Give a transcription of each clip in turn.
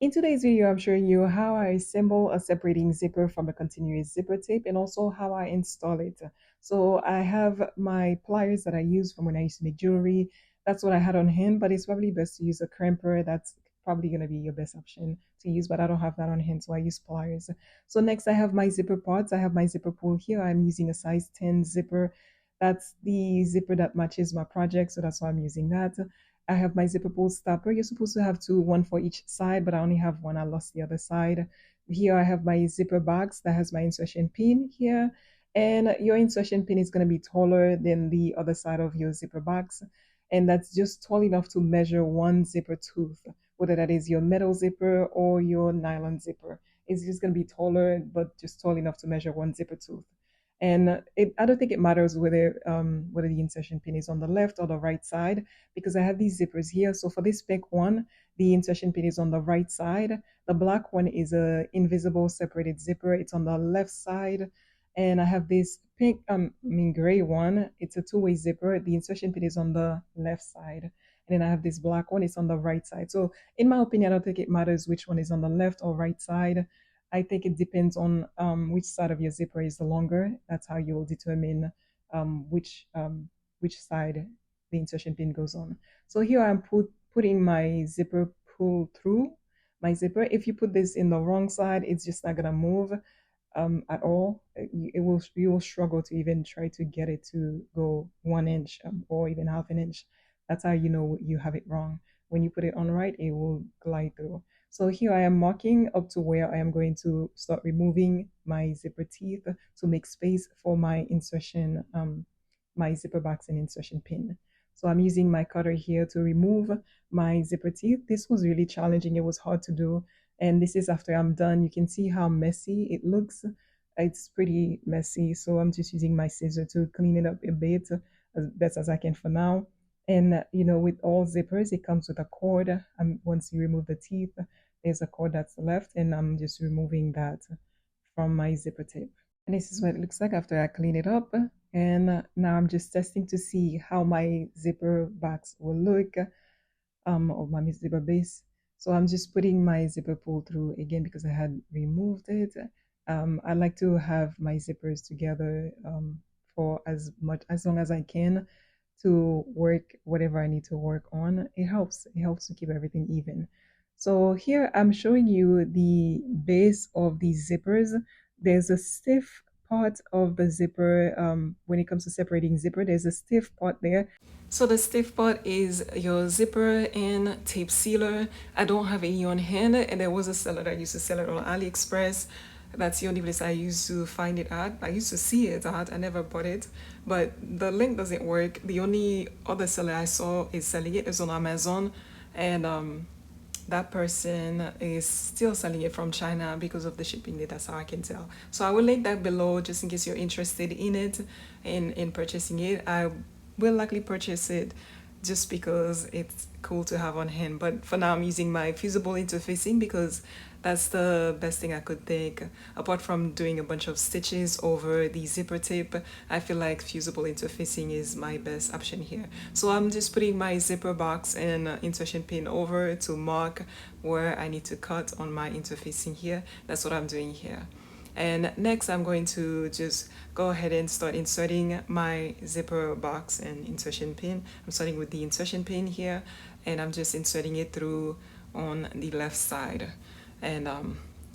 In today's video, I'm showing you how I assemble a separating zipper from a continuous zipper tape and also how I install it. So I have my pliers that I use from when I used to make jewelry. That's what I had on hand, but it's probably best to use a crimper. That's probably going to be your best option to use, but I don't have that on hand, so I use pliers. So next I have my zipper parts. I have my zipper pull here. I'm using a size 10 zipper. That's the zipper that matches my project, so that's why I'm using that. I have my zipper pull stopper. You're supposed to have two, one for each side, but I only have one. I lost the other side. Here I have my zipper box that has my insertion pin here. And your insertion pin is going to be taller than the other side of your zipper box. And that's just tall enough to measure one zipper tooth, whether that is your metal zipper or your nylon zipper. It's just going to be taller, but just tall enough to measure one zipper tooth. And I don't think it matters whether the insertion pin is on the left or the right side because I have these zippers here. So for this pink one, the insertion pin is on the right side. The black one is a invisible separated zipper. It's on the left side. And I have this pink, gray one. It's a two-way zipper. The insertion pin is on the left side. And then I have this black one. It's on the right side. So in my opinion, I don't think it matters which one is on the left or right side. I think it depends on which side of your zipper is the longer. That's how you'll determine which side the insertion pin goes on. So here I'm putting my zipper pull through my zipper. If you put this in the wrong side, it's just not gonna move at all. You will struggle to even try to get it to go 1 inch or even half an inch. That's how you know you have it wrong. When you put it on right, it will glide through. So here I am marking up to where I am going to start removing my zipper teeth to make space for my insertion, my zipper box and insertion pin. So I'm using my cutter here to remove my zipper teeth. This was really challenging. It was hard to do. And this is after I'm done. You can see how messy it looks. It's pretty messy. So I'm just using my scissor to clean it up a bit as best as I can for now. And with all zippers, it comes with a cord. Once you remove the teeth, there's a cord that's left, and I'm just removing that from my zipper tape. And this is what it looks like after I clean it up. And now I'm just testing to see how my zipper box will look, or my zipper base. So I'm just putting my zipper pull through again because I had removed it. I like to have my zippers together for as long as I can to work whatever I need to work on. It helps. It helps to keep everything even. So here I'm showing you the base of these zippers. There's a stiff part of the zipper. When it comes to separating zipper, there's a stiff part there. So the stiff part is your zipper and tape sealer. I don't have any on hand, and there was a seller that used to sell it on AliExpress. That's the only place I used to find it at. I used to see it at. I never bought it, but the link doesn't work. The only other seller I saw is selling it is on Amazon, and that person is still selling it from China because of the shipping date. That's how I can tell. So I will link that below just in case you're interested in it, in purchasing it. I will likely purchase it just because it's cool to have on hand. But for now, I'm using my fusible interfacing because that's the best thing I could think. Apart from doing a bunch of stitches over the zipper tape, I feel like fusible interfacing is my best option here. So I'm just putting my zipper box and insertion pin over to mark where I need to cut on my interfacing here. That's what I'm doing here. And next I'm going to just go ahead and start inserting my zipper box and insertion pin. I'm starting with the insertion pin here, and I'm just inserting it through on the left side. And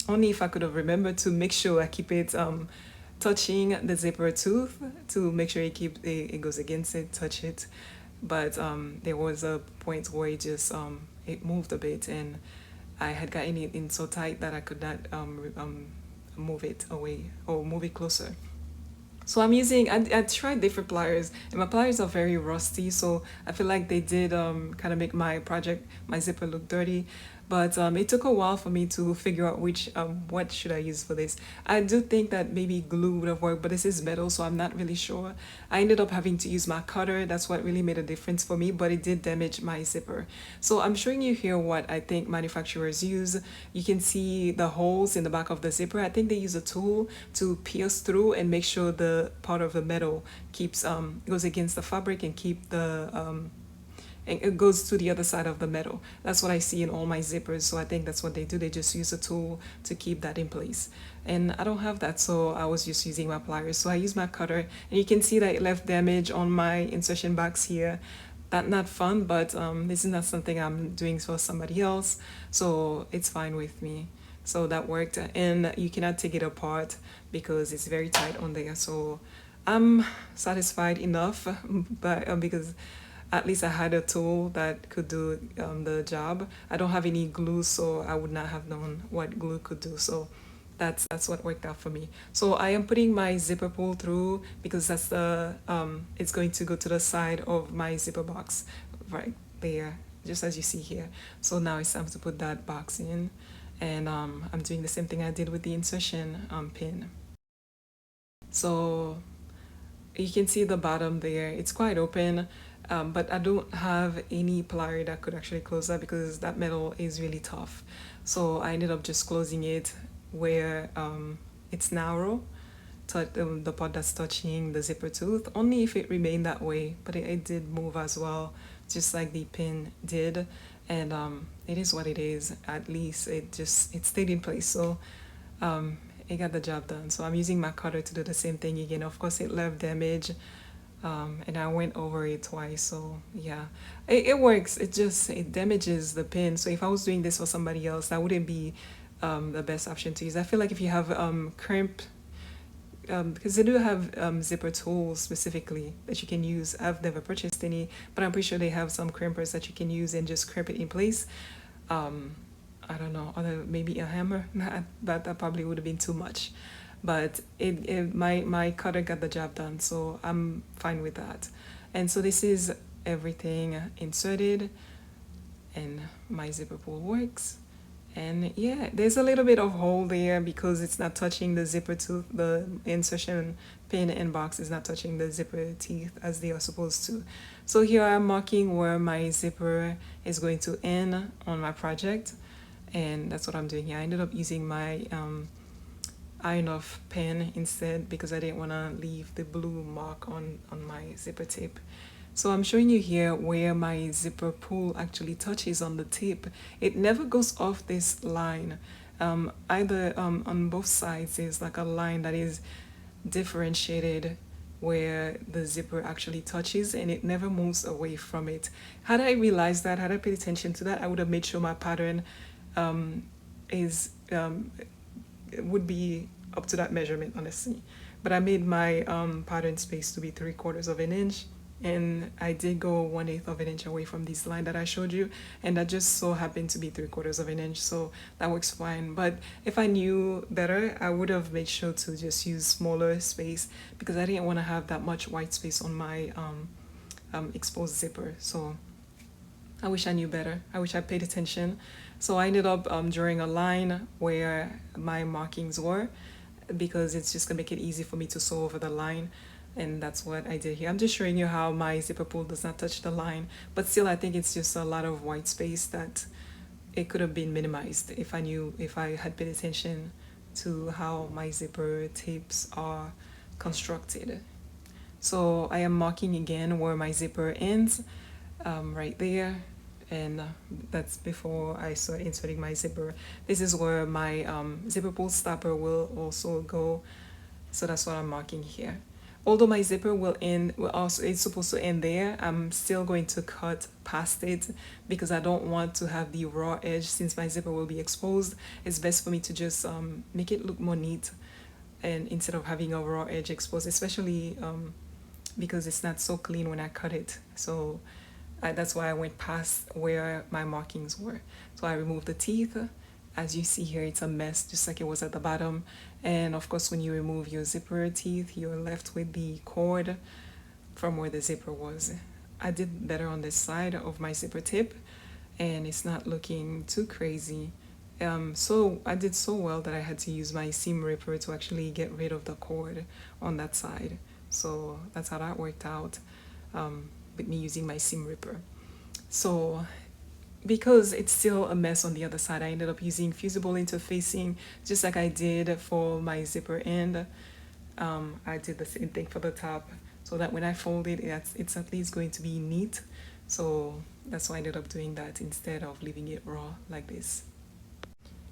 only if I could have remembered to make sure I keep it touching the zipper tooth to make sure it goes against it, touch it. But there was a point where it moved a bit, and I had gotten it in so tight that I could not move it away or move it closer. So I tried different pliers, and my pliers are very rusty, so I feel like they did kind of make my zipper look dirty. But it took a while for me to figure out what should I use for this. I do think that maybe glue would have worked, but this is metal, so I'm not really sure. I ended up having to use my cutter. That's what really made a difference for me, but it did damage my zipper. So I'm showing you here what I think manufacturers use. You can see the holes in the back of the zipper. I think they use a tool to pierce through and make sure the part of the metal goes against the fabric and and it goes to the other side of the metal. That's what I see in all my zippers. So I think that's what they do. They just use a tool to keep that in place. And I don't have that, so I was just using my pliers. So I use my cutter, and you can see that it left damage on my insertion box here. That not fun, but this is not something I'm doing for somebody else, so it's fine with me. So that worked, and you cannot take it apart because it's very tight on there. So I'm satisfied enough, but because at least I had a tool that could do the job. I don't have any glue, so I would not have known what glue could do. So that's what worked out for me. So I am putting my zipper pull through because that's the it's going to go to the side of my zipper box right there, just as you see here. So now it's time to put that box in, and I'm doing the same thing I did with the insertion pin. So you can see the bottom there, it's quite open, but I don't have any plier that could actually close that because that metal is really tough. So I ended up just closing it where it's narrow, the part that's touching the zipper tooth, only if it remained that way, but it did move as well, just like the pin did. And it is what it is. At least it stayed in place. So it got the job done. So I'm using my cutter to do the same thing again. Of course, it left damage, and I went over it twice. So yeah, it works. It damages the pin. So if I was doing this for somebody else, that wouldn't be the best option to use. I feel like if you have crimp, because they do have zipper tools specifically that you can use. I've never purchased any, but I'm pretty sure they have some crimpers that you can use and just crimp it in place. I don't know, other maybe a hammer, but that probably would have been too much. But my cutter got the job done, so I'm fine with that. And so this is everything inserted, and my zipper pull works. And yeah, there's a little bit of hole there because it's not touching the zipper tooth. The insertion pin and box is not touching the zipper teeth as they are supposed to. So here I'm marking where my zipper is going to end on my project, and that's what I'm doing here. I ended up using my iron off pen instead because I didn't want to leave the blue mark on my zipper tip. So I'm showing you here where my zipper pull actually touches on the tip. It never goes off this line. Either on both sides there's like a line that is differentiated where the zipper actually touches, and it never moves away from it. Had I realized that, had I paid attention to that, I would have made sure my pattern is would be up to that measurement, honestly. But I made my pattern space to be 3/4 of an inch, and I did go 1/8 of an inch away from this line that I showed you, and that just so happened to be 3/4 of an inch, so that works fine. But if I knew better, I would have made sure to just use smaller space because I didn't want to have that much white space on my exposed zipper. So I wish I knew better. I wish I paid attention. So I ended up drawing a line where my markings were because it's just gonna make it easy for me to sew over the line. And that's what I did here. I'm just showing you how my zipper pull does not touch the line, but still I think it's just a lot of white space that it could have been minimized if I had paid attention to how my zipper tips are constructed. So I am marking again where my zipper ends, right there, and that's before I start inserting my zipper. This is where my zipper pull stopper will also go, so that's what I'm marking here. Although my zipper it's supposed to end there, I'm still going to cut past it because I don't want to have the raw edge. Since my zipper will be exposed, it's best for me to just make it look more neat, and instead of having a raw edge exposed, especially because it's not so clean when I cut it. So that's why I went past where my markings were. So I removed the teeth. As you see here, it's a mess, just like it was at the bottom. And of course, when you remove your zipper teeth, you're left with the cord from where the zipper was. I did better on this side of my zipper tip, and it's not looking too crazy. So I did so well that I had to use my seam ripper to actually get rid of the cord on that side. So that's how that worked out, with me using my seam ripper. So because it's still a mess on the other side, I ended up using fusible interfacing just like I did for my zipper end. I did the same thing for the top so that when I fold it, it's at least going to be neat. So That's why I ended up doing that instead of leaving it raw like this.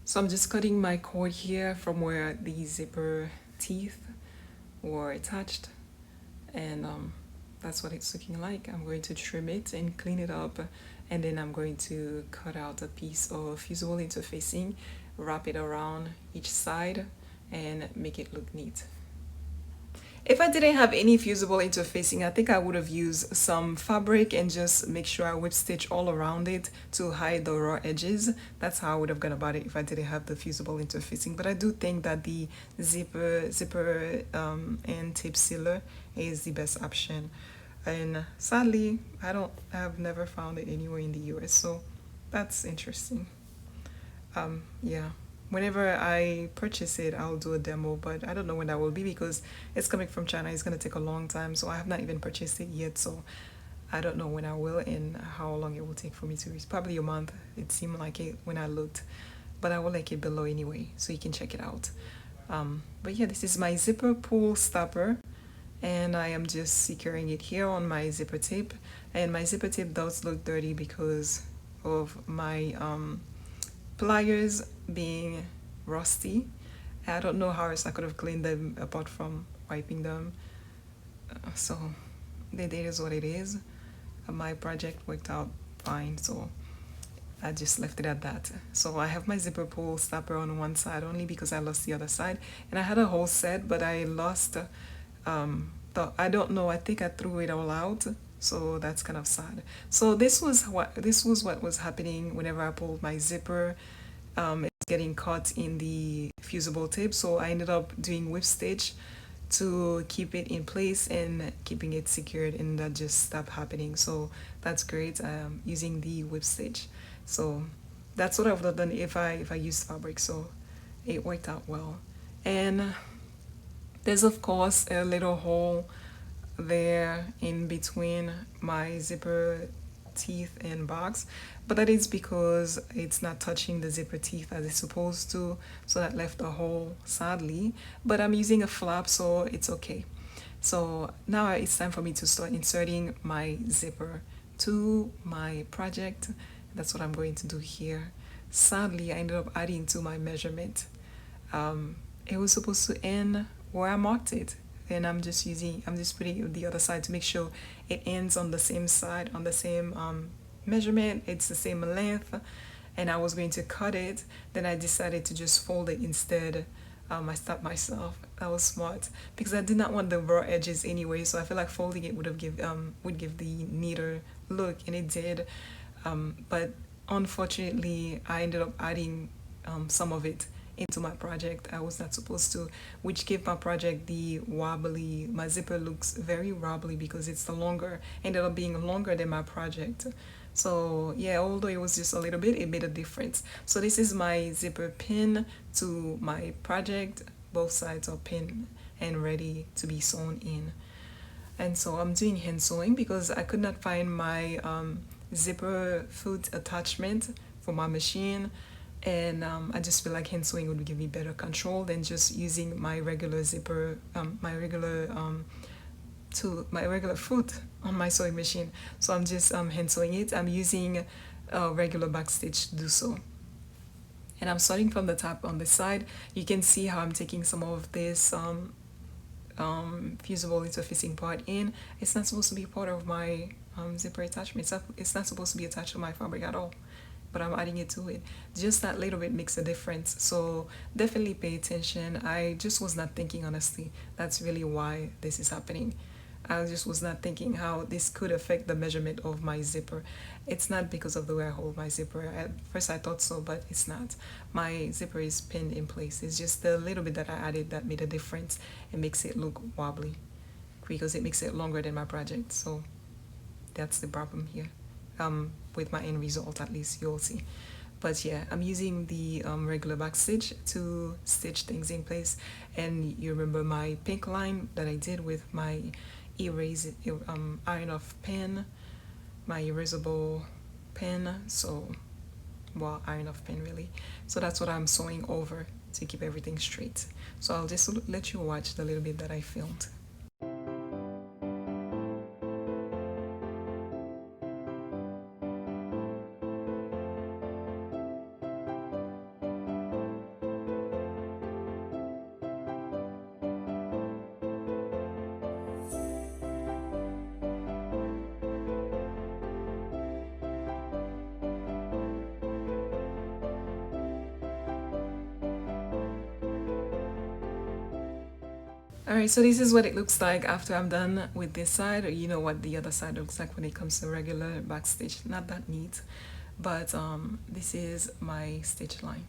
So I'm just cutting my cord here from where the zipper teeth were attached, and that's what it's looking like. I'm going to trim it and clean it up, and then I'm going to cut out a piece of fusible interfacing, wrap it around each side, and make it look neat. If I didn't have any fusible interfacing, I think I would have used some fabric and just make sure I whip stitch all around it to hide the raw edges. That's how I would have gone about it if I didn't have the fusible interfacing. But I do think that the zipper and tape sealer is the best option. And sadly, I've never found it anywhere in the US, so that's interesting. Yeah, whenever I purchase it, I'll do a demo, but I don't know when that will be because it's coming from China. It's gonna take a long time, so I have not even purchased it yet, so I don't know when I will and how long it will take for me to reach. Probably a month. It seemed like it when I looked, but I will link it below anyway, so you can check it out. But yeah, this is my zipper pull stopper, and I am just securing it here on my zipper tape. And my zipper tape does look dirty because of my pliers being rusty. I don't know how else I could have cleaned them apart from wiping them. So it is what it is. My project worked out fine, so I just left it at that. So I have my zipper pull stopper on one side only because I lost the other side, and I had a whole set, but I lost. I don't know. I think I threw it all out. So that's kind of sad. So this was what was happening whenever I pulled my zipper. It's getting caught in the fusible tape, so I ended up doing whip stitch to keep it in place and keeping it secured, and that just stopped happening. So that's great. Using the whip stitch. So that's what I would have done if I used fabric. So it worked out well. And there's of course a little hole there in between my zipper teeth and box, but that is because it's not touching the zipper teeth as it's supposed to, so that left a hole sadly, but I'm using a flap, so it's okay. So now it's time for me to start inserting my zipper to my project. That's what I'm going to do here. Sadly, I ended up adding to my measurement. It was supposed to end where I marked it, and I'm just putting it the other side to make sure it ends on the same side, on the same measurement, it's the same length. And I was going to cut it, then I decided to just fold it instead. I stopped myself. That was smart because I did not want the raw edges anyway, so I feel like folding it would give the neater look, and it did. But unfortunately I ended up adding some of it into my project. I was not supposed to, which gave my project the wobbly. My zipper looks very wobbly because it's the longer, ended up being longer than my project. So yeah, although it was just a little bit, it made a difference. So this is my zipper pin to my project. Both sides are pinned and ready to be sewn in. And so I'm doing hand sewing because I could not find my zipper foot attachment for my machine, and I just feel like hand sewing would give me better control than just using my regular zipper, my regular foot on my sewing machine. So I'm just hand sewing it. I'm using a regular backstitch to do so. And I'm starting from the top on the side. You can see how I'm taking some of this fusible interfacing part in. It's not supposed to be part of my zipper attachment. It's not supposed to be attached to my fabric at all, but I'm adding it to it. Just that little bit makes a difference, so definitely pay attention. I just was not thinking, honestly. That's really why this is happening. I just was not thinking how this could affect the measurement of my zipper. It's not because of the way I hold my zipper. At first I thought so, but it's not. My zipper is pinned in place. It's just the little bit that I added that made a difference. It makes it look wobbly because it makes it longer than my project. So that's the problem here. With my end result, at least you'll see. But yeah, I'm using the regular back stitch to stitch things in place. And you remember my pink line that I did with my iron off pen, my erasable pen. So, well, iron off pen really. So that's what I'm sewing over to keep everything straight. So I'll just let you watch the little bit that I filmed. Alright, so this is what it looks like after I'm done with this side, or you know what the other side looks like when it comes to regular backstitch. Not that neat, but this is my stitch line,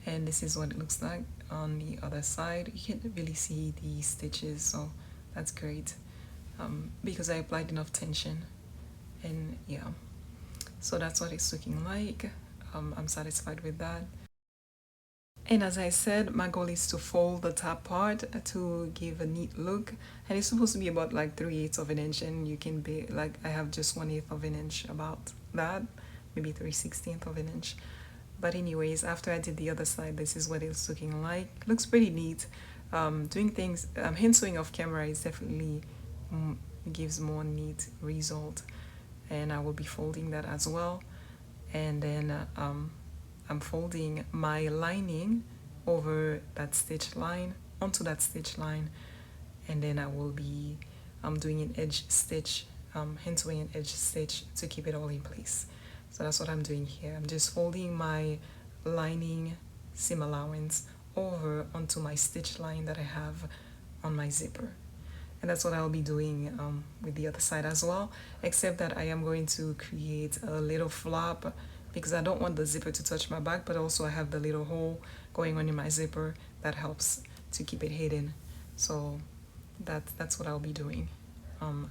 and this is what it looks like on the other side. You can't really see the stitches, so that's great, because I applied enough tension. And yeah, so that's what it's looking like. I'm satisfied with that. And as I said, my goal is to fold the top part to give a neat look. And it's supposed to be about like 3/8 of an inch, and you can be like, I have just 1/8 of an inch, about that, maybe 3/16 of an inch. But anyways, after I did the other side, this is what it's looking like. Looks pretty neat. Doing things, hand sewing off camera is definitely gives more neat result. And I will be folding that as well. And then I'm folding my lining over that stitch line, onto that stitch line, and then I will be doing an edge stitch, hand sewing an edge stitch to keep it all in place. So that's what I'm doing here. I'm just folding my lining seam allowance over onto my stitch line that I have on my zipper. And that's what I'll be doing with the other side as well, except that I am going to create a little flap because I don't want the zipper to touch my back, but also I have the little hole going on in my zipper that helps to keep it hidden. So that's what I'll be doing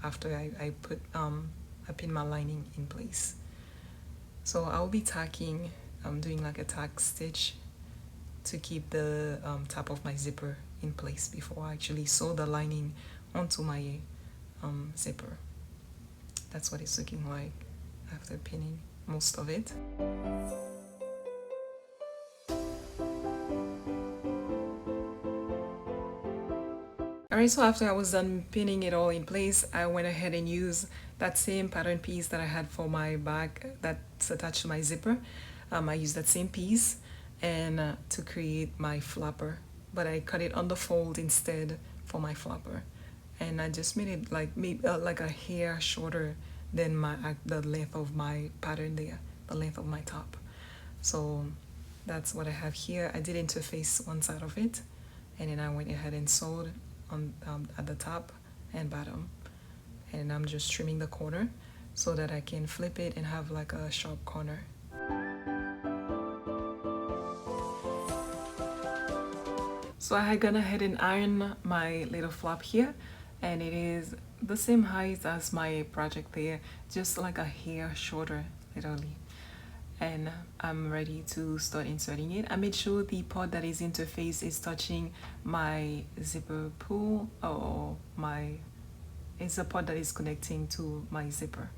after I pin my lining in place. So I'll be tacking, doing like a tack stitch to keep the top of my zipper in place before I actually sew the lining onto my zipper. That's what it's looking like after pinning most of it. Alright, so after I was done pinning it all in place, I went ahead and used that same pattern piece that I had for my back that's attached to my zipper. I used that same piece and to create my flapper, but I cut it on the fold instead for my flapper. And I just made it like maybe like a hair shorter than the length of my pattern there, the length of my top. So that's what I have here. I did interface one side of it, and then I went ahead and sewed on at the top and bottom, and I'm just trimming the corner so that I can flip it and have like a sharp corner. So I had gone ahead and iron my little flap here, and it is the same height as my project there, just like a hair shorter, literally. And I'm ready to start inserting it. I made sure the part that is interface is touching my zipper pull, or it's a part that is connecting to my zipper.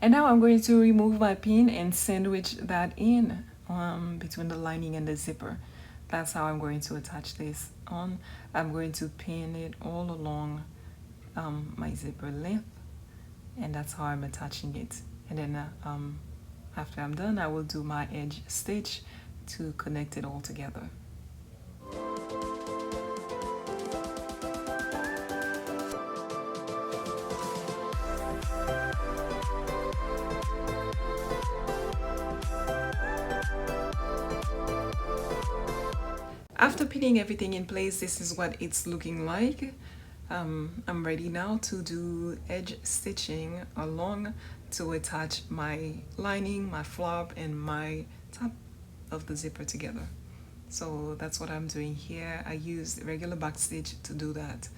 And now I'm going to remove my pin and sandwich that in between the lining and the zipper. That's how I'm going to attach this on. I'm going to pin it all along my zipper length, and that's how I'm attaching it. And then after I'm done, I will do my edge stitch to connect it all together. After pinning everything in place, this is what it's looking like. I'm ready now to do edge stitching along to attach my lining, my flap, and my top of the zipper together. So that's what I'm doing here. I used regular backstitch to do that.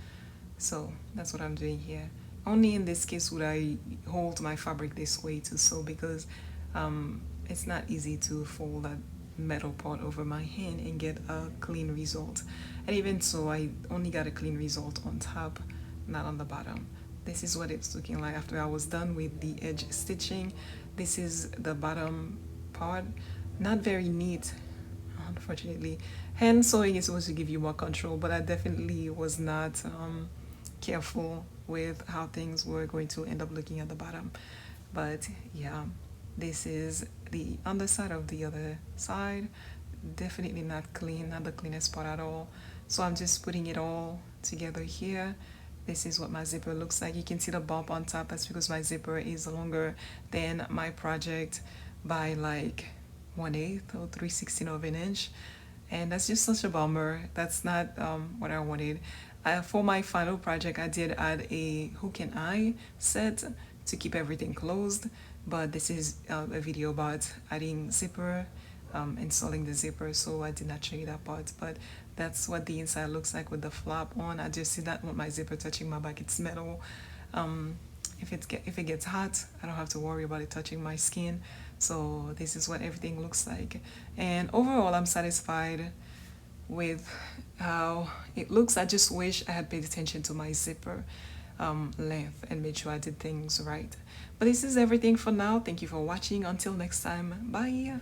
So that's what I'm doing here. Only in this case would I hold my fabric this way to sew, because it's not easy to fold that metal part over my hand and get a clean result. And even so, I only got a clean result on top, not on the bottom. This is what it's looking like after I was done with the edge stitching. This is the bottom part. Not very neat, unfortunately. Hand sewing is supposed to give you more control, but I definitely was not careful with how things were going to end up looking at the bottom. But yeah, this is the underside of the other side. Definitely not clean, not the cleanest part at all. So I'm just putting it all together here. This is what my zipper looks like. You can see the bump on top. That's because my zipper is longer than my project by like 1/8 or 3/16 of an inch. and that's just such a bummer. That's not what I wanted. For my final project, I did add a hook and eye set to keep everything closed, but this is a video about adding zipper, installing the zipper, so I did not show you that part, but that's what the inside looks like with the flap on. I just did not want my zipper touching my back. It's metal. Um, if it gets hot, I don't have to worry about it touching my skin. So this is what everything looks like, and overall I'm satisfied with how it looks. I just wish I had paid attention to my zipper length and made sure I did things right. But this is everything for now. Thank you for watching. Until next time, bye.